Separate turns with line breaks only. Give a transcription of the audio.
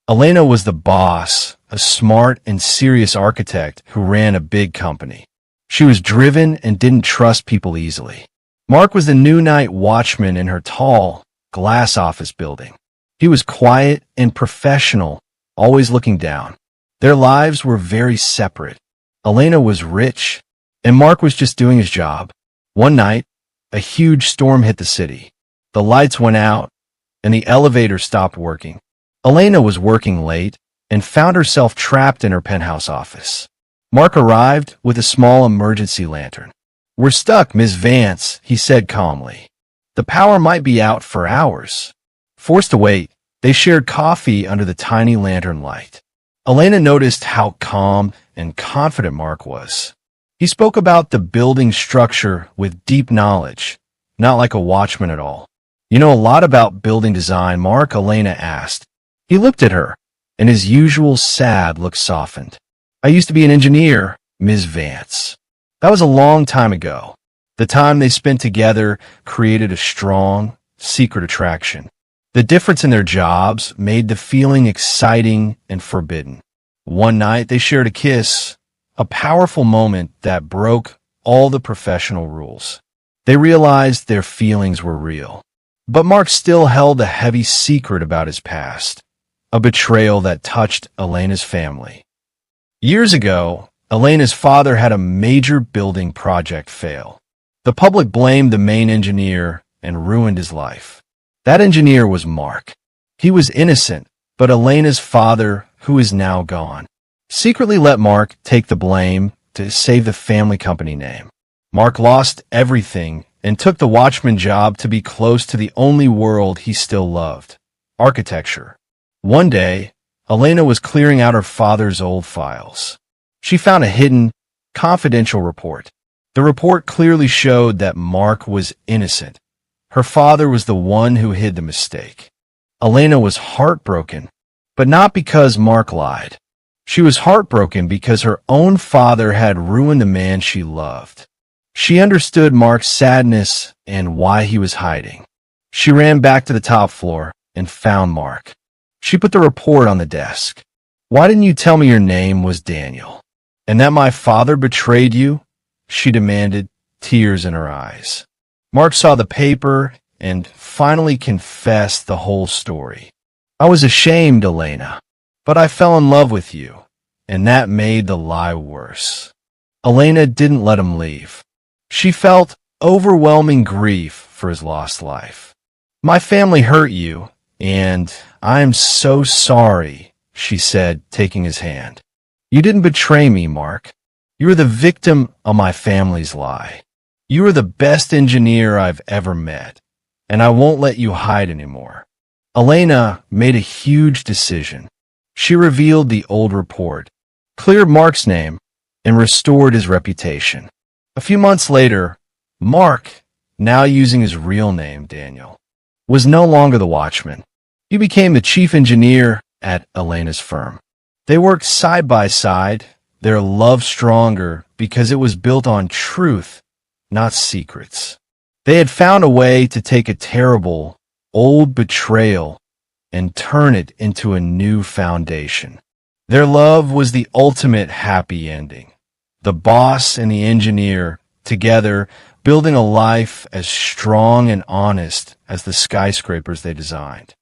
Elena was the boss, a smart and serious architect who ran a big company. She was driven and didn't trust people easily. Mark was the new night watchman in her tall, glass office building. He was quiet and professional, always looking down. Their lives were very separate. Elena was rich, and Mark was just doing his job. One night, a huge storm hit the city. The lights went out, and the elevator stopped working. Elena was working late and found herself trapped in her penthouse office. Mark arrived with a small emergency lantern. "We're stuck, Miss Vance," he said calmly. "The power might be out for hours." Forced to wait, they shared coffee under the tiny lantern light. Elena noticed how calm and confident Mark was. He spoke about the building structure with deep knowledge, not like a watchman at all. "You know a lot about building design, Mark?" Elena asked. He looked at her, and his usual sad look softened. "I used to be an engineer, Ms. Vance." That was a long time ago. The time they spent together created a strong, secret attraction. The difference in their jobs made the feeling exciting and forbidden. One night they shared a kiss, a powerful moment that broke all the professional rules. They realized their feelings were real. But Mark still held a heavy secret about his past, a betrayal that touched Elena's family. Years ago, Elena's father had a major building project fail. The public blamed the main engineer and ruined his life. That engineer was Mark. He was innocent, but Elena's father, who is now gone, secretly let Mark take the blame to save the family company name. Mark lost everything and took the watchman job to be close to the only world he still loved, architecture. One day, Elena was clearing out her father's old files. She found a hidden, confidential report. The report clearly showed that Mark was innocent. Her father was the one who hid the mistake. Elena was heartbroken, but not because Mark lied. She was heartbroken because her own father had ruined the man she loved. She understood Mark's sadness and why he was hiding. She ran back to the top floor and found Mark. She put the report on the desk. "Why didn't you tell me your name was Daniel? And that my father betrayed you?" she demanded, tears in her eyes. Mark saw the paper and finally confessed the whole story. "I was ashamed, Elena, but I fell in love with you, and that made the lie worse." Elena didn't let him leave. She felt overwhelming grief for his lost life. "My family hurt you, and I'm so sorry," she said, taking his hand. "You didn't betray me, Mark. You were the victim of my family's lie. You were the best engineer I've ever met, and I won't let you hide anymore." Elena made a huge decision. She revealed the old report, cleared Mark's name, and restored his reputation. A few months later, Mark, now using his real name, Daniel, was no longer the watchman. He became the chief engineer at Elena's firm. They worked side by side, their love stronger because it was built on truth, not secrets. They had found a way to take a terrible, old betrayal and turn it into a new foundation. Their love was the ultimate happy ending. The boss and the engineer, together, building a life as strong and honest as the skyscrapers they designed.